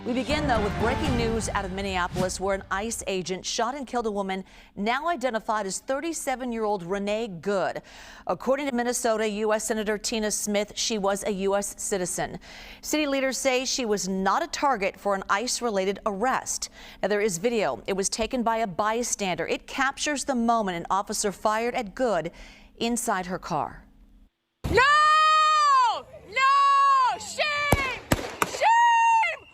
We begin, though, with breaking news out of Minneapolis, where an ICE agent shot and killed a woman now identified as 37-year-old Renee Good. According to Minnesota U.S. Senator Tina Smith, she was a U.S. citizen. City leaders say she was not a target for an ICE-related arrest. Now, there is video. It was taken by a bystander. It captures the moment an officer fired at Good inside her car. No! No! Shame! Shame!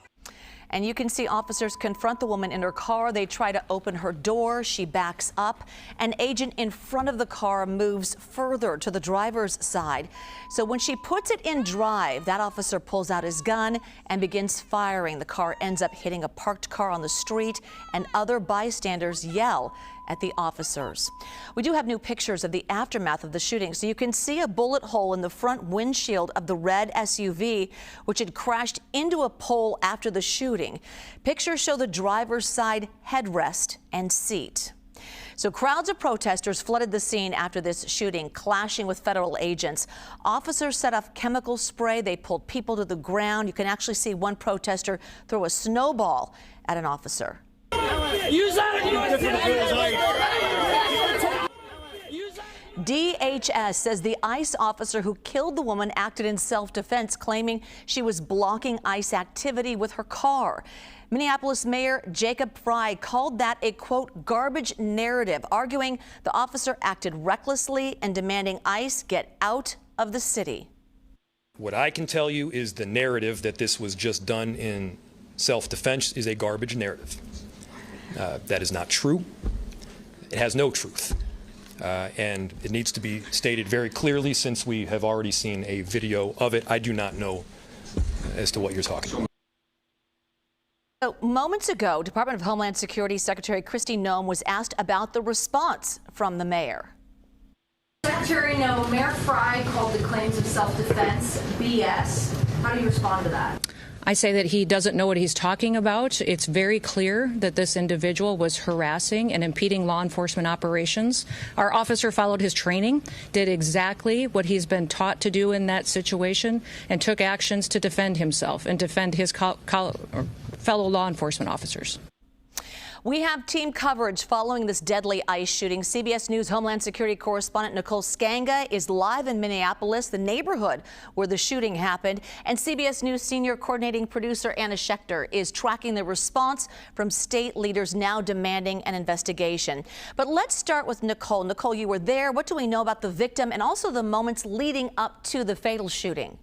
And you can see officers confront the woman in her car. They try to open her door. She backs up. An agent in front of the car moves further to the driver's side. So when she puts it in drive, that officer pulls out his gun and begins firing. The car ends up hitting a parked car on the street, and other bystanders yell at the officers. We do have new pictures of the aftermath of the shooting, so you can see a bullet hole in the front windshield of the red SUV, which had crashed into a pole after the shooting. Pictures show the driver's side headrest and seat. So crowds of protesters flooded the scene after this shooting, clashing with federal agents. Officers set off chemical spray. They pulled people to the ground. You can actually see one protester throw a snowball at an officer. DHS says the ICE officer who killed the woman acted in self-defense, claiming she was blocking ICE activity with her car. Minneapolis Mayor Jacob Frey called that a, quote, garbage narrative, arguing the officer acted recklessly and demanding ICE get out of the city. What I can tell you is the narrative that this was just done in self-defense is a garbage narrative. That is not true. It has no truth. And it needs to be stated very clearly, since we have already seen a video of it. I do not know as to what you're talking about. So moments ago, Department of Homeland Security Secretary Kristi Noem was asked about the response from the mayor. Secretary Noem, Mayor Frey called the claims of self-defense BS. How do you respond to that? I say that he doesn't know what he's talking about. It's very clear that this individual was harassing and impeding law enforcement operations. Our officer followed his training, did exactly what he's been taught to do in that situation, and took actions to defend himself and defend his fellow law enforcement officers. We have team coverage following this deadly ICE shooting. CBS News Homeland Security correspondent Nicole Skanga is live in Minneapolis, the neighborhood where the shooting happened. And CBS News senior coordinating producer Anna Schechter is tracking the response from state leaders now demanding an investigation. But let's start with Nicole. Nicole, you were there. What do we know about the victim and also the moments leading up to the fatal shooting?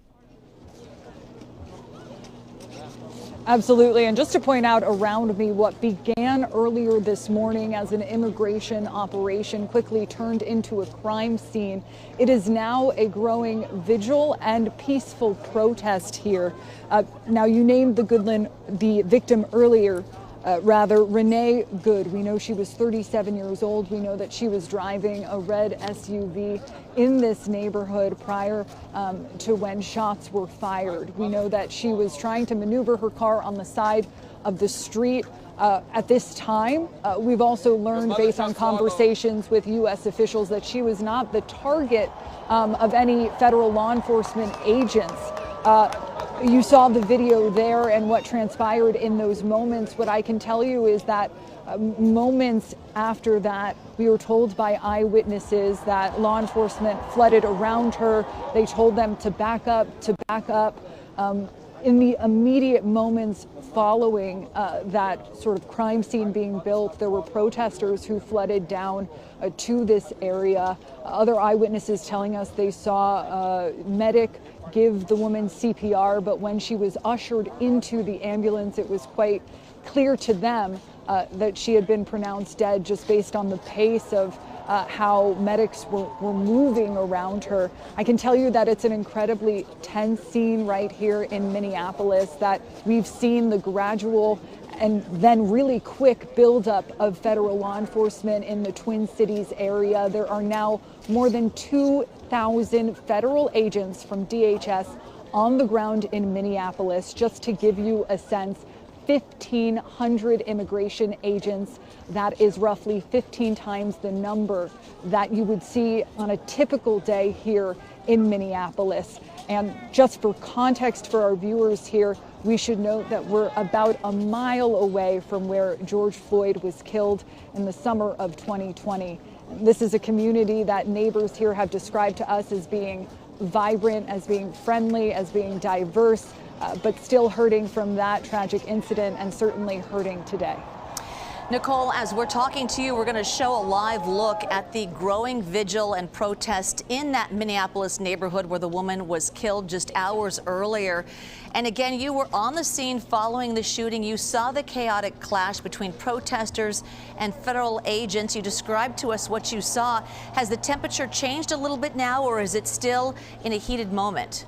Absolutely. And just to point out around me, what began earlier this morning as an immigration operation quickly turned into a crime scene. It is now a growing vigil and peaceful protest here. Now, you named the victim earlier. Renee Good. We know she was 37 years old. We know that she was driving a red SUV in this neighborhood prior to when shots were fired. We know that she was trying to maneuver her car on the side of the street. At this time, we've also learned, based on conversations with U.S. officials, that she was not the target of any federal law enforcement agents. You saw the video there and what transpired in those moments. What I can tell you is that moments after that, we were told by eyewitnesses that law enforcement flooded around her. They told them to back up, in the immediate moments following that sort of crime scene being built, there were protesters who flooded down to this area. Other eyewitnesses telling us they saw a medic give the woman CPR, but when she was ushered into the ambulance, it was quite clear to them that she had been pronounced dead, just based on the pace of how medics were moving around her. I can tell you that it's an incredibly tense scene right here in Minneapolis, that we've seen the gradual and then really quick buildup of federal law enforcement in the Twin Cities area. There are now more than 2,000 federal agents from DHS on the ground in Minneapolis. Just to give you a sense, 1,500 immigration agents. That is roughly 15 times the number that you would see on a typical day here in Minneapolis. And just for context for our viewers here, we should note that we're about a mile away from where George Floyd was killed in the summer of 2020. This is a community that neighbors here have described to us as being vibrant, as being friendly, as being diverse, but still hurting from that tragic incident and certainly hurting today. Nicole, as we're talking to you, we're going to show a live look at the growing vigil and protest in that Minneapolis neighborhood where the woman was killed just hours earlier. And again, you were on the scene following the shooting. You saw the chaotic clash between protesters and federal agents. You described to us what you saw. Has the temperature changed a little bit now, or is it still in a heated moment?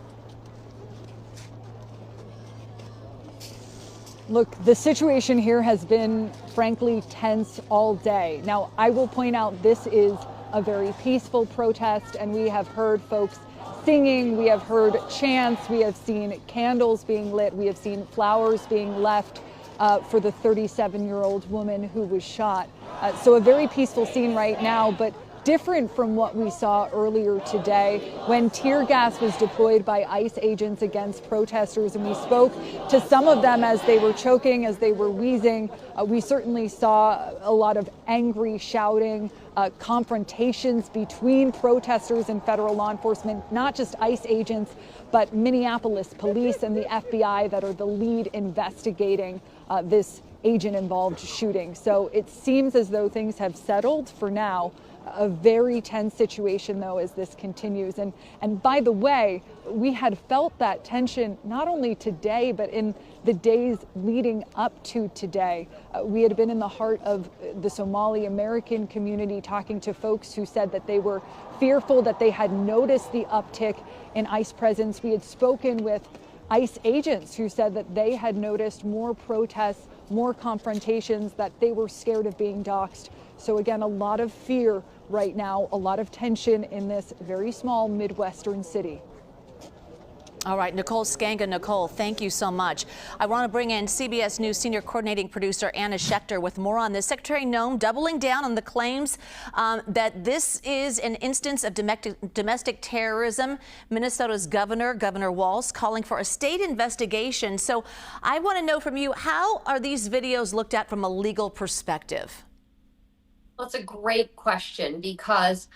Look, the situation here has been, frankly, tense all day. Now, I will point out this is a very peaceful protest, and we have heard folks singing, we have heard chants, we have seen candles being lit, we have seen flowers being left for the 37-year-old woman who was shot. So a very peaceful scene right now, but different from what we saw earlier today when tear gas was deployed by ICE agents against protesters. And we spoke to some of them as they were choking, as they were wheezing. We certainly saw a lot of angry shouting, confrontations between protesters and federal law enforcement, not just ICE agents, but Minneapolis police and the FBI that are the lead investigating this agent-involved shooting. So it seems as though things have settled for now. A very tense situation, though, as this continues. And by the way, we had felt that tension not only today, but in the days leading up to today. We had been in the heart of the Somali American community talking to folks who said that they were fearful, that they had noticed the uptick in ICE presence. We had spoken with ICE agents who said that they had noticed more protests, more confrontations, that they were scared of being doxxed. So again, a lot of fear right now, a lot of tension in this very small Midwestern city. All right, Nicole Skanga. Nicole, thank you so much. I want to bring in CBS News senior coordinating producer Anna Schechter with more on this. Secretary Noem doubling down on the claims that this is an instance of domestic terrorism. Minnesota's Governor Walz, calling for a state investigation. So I want to know from you, how are these videos looked at from a legal perspective? Well, it's a great question because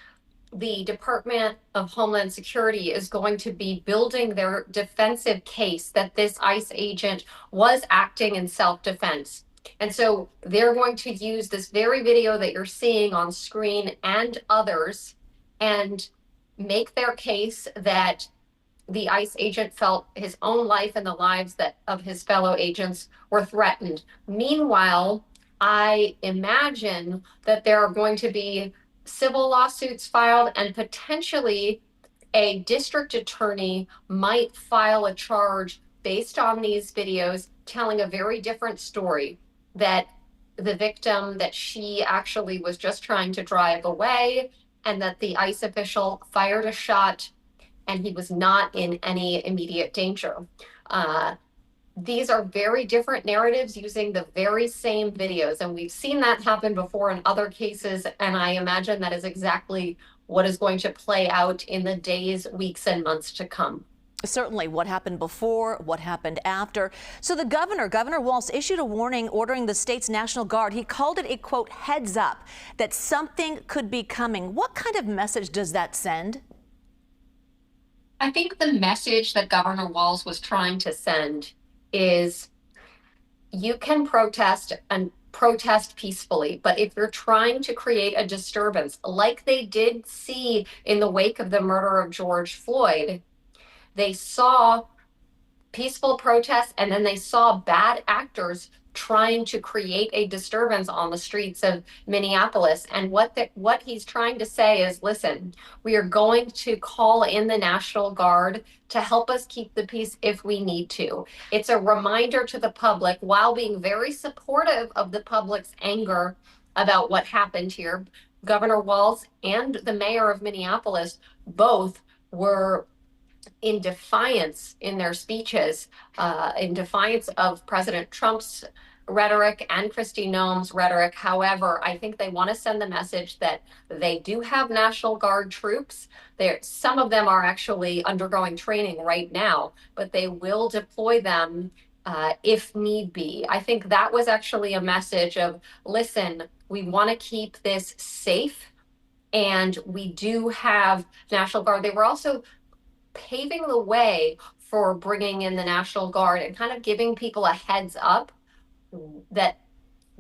the Department of Homeland Security is going to be building their defensive case that this ICE agent was acting in self-defense. And so they're going to use this very video that you're seeing on screen and others and make their case that the ICE agent felt his own life and the lives of his fellow agents were threatened. Meanwhile, I imagine that there are going to be civil lawsuits filed, and potentially a district attorney might file a charge based on these videos telling a very different story, that the victim, that she actually was just trying to drive away, and that the ICE official fired a shot and he was not in any immediate danger. These are very different narratives using the very same videos, and we've seen that happen before in other cases, and I imagine that is exactly what is going to play out in the days, weeks, and months to come. Certainly, what happened before, what happened after. So the Governor Walz, issued a warning ordering the state's National Guard. He called it a, quote, heads up, that something could be coming. What kind of message does that send? I think the message that Governor Walz was trying to send is you can protest and protest peacefully, but if you're trying to create a disturbance like they did see in the wake of the murder of George Floyd, they saw peaceful protests and then they saw bad actors trying to create a disturbance on the streets of Minneapolis. And what he's trying to say is, listen, we are going to call in the National Guard to help us keep the peace if we need to. It's a reminder to the public, while being very supportive of the public's anger about what happened here. Governor Walz and the mayor of Minneapolis both were in defiance in their speeches, in defiance of President Trump's rhetoric and Kristi Noem's rhetoric. However, I think they want to send the message that they do have National Guard troops. Some of them are actually undergoing training right now, but they will deploy them if need be. I think that was actually a message of, listen, we want to keep this safe, and we do have National Guard. They were also paving the way for bringing in the National Guard and kind of giving people a heads up that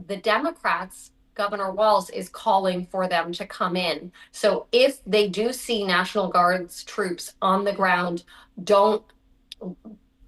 the Democrats, Governor Walz, is calling for them to come in. So if they do see National Guard's troops on the ground, don't,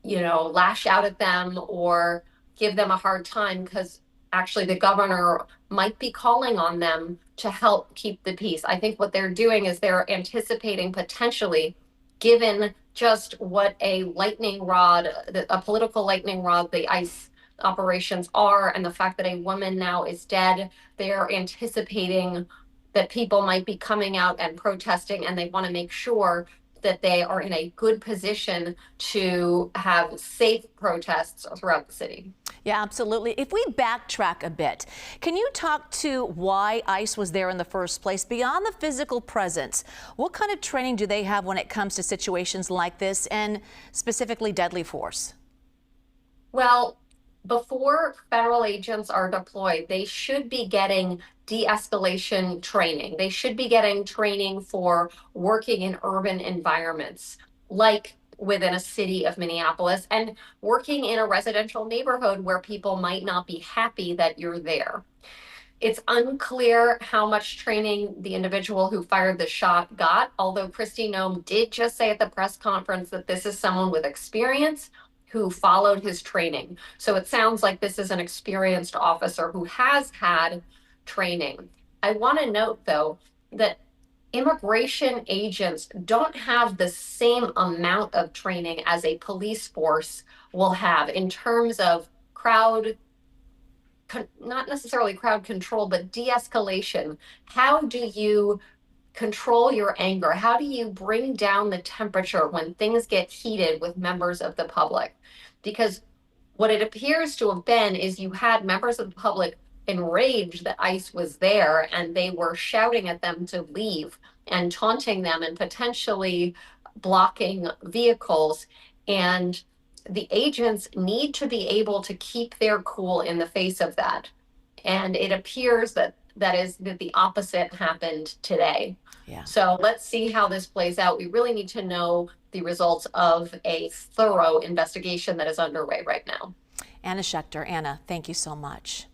lash out at them or give them a hard time, because actually the governor might be calling on them to help keep the peace. I think what they're doing is they're anticipating potentially, given just what a lightning rod, a political lightning rod, the ICE operations are, and the fact that a woman now is dead, they're anticipating that people might be coming out and protesting, and they want to make sure that they are in a good position to have safe protests throughout the city. Yeah, absolutely. If we backtrack a bit, can you talk to why ICE was there in the first place? Beyond the physical presence, what kind of training do they have when it comes to situations like this, and specifically deadly force? Well, before federal agents are deployed, they should be getting de-escalation training. They should be getting training for working in urban environments, like within a city of Minneapolis, and working in a residential neighborhood where people might not be happy that you're there. It's unclear how much training the individual who fired the shot got, although Kristi Noem did just say at the press conference that this is someone with experience who followed his training. So it sounds like this is an experienced officer who has had training. I want to note, though, that immigration agents don't have the same amount of training as a police force will have in terms of not necessarily crowd control, but de-escalation. How do you control your anger? How do you bring down the temperature when things get heated with members of the public? Because what it appears to have been is you had members of the public enraged that ICE was there, and they were shouting at them to leave and taunting them and potentially blocking vehicles. And the agents need to be able to keep their cool in the face of that. And it appears that the opposite happened today. Yeah. So let's see how this plays out. We really need to know the results of a thorough investigation that is underway right now. Anna Schechter. Anna, thank you so much.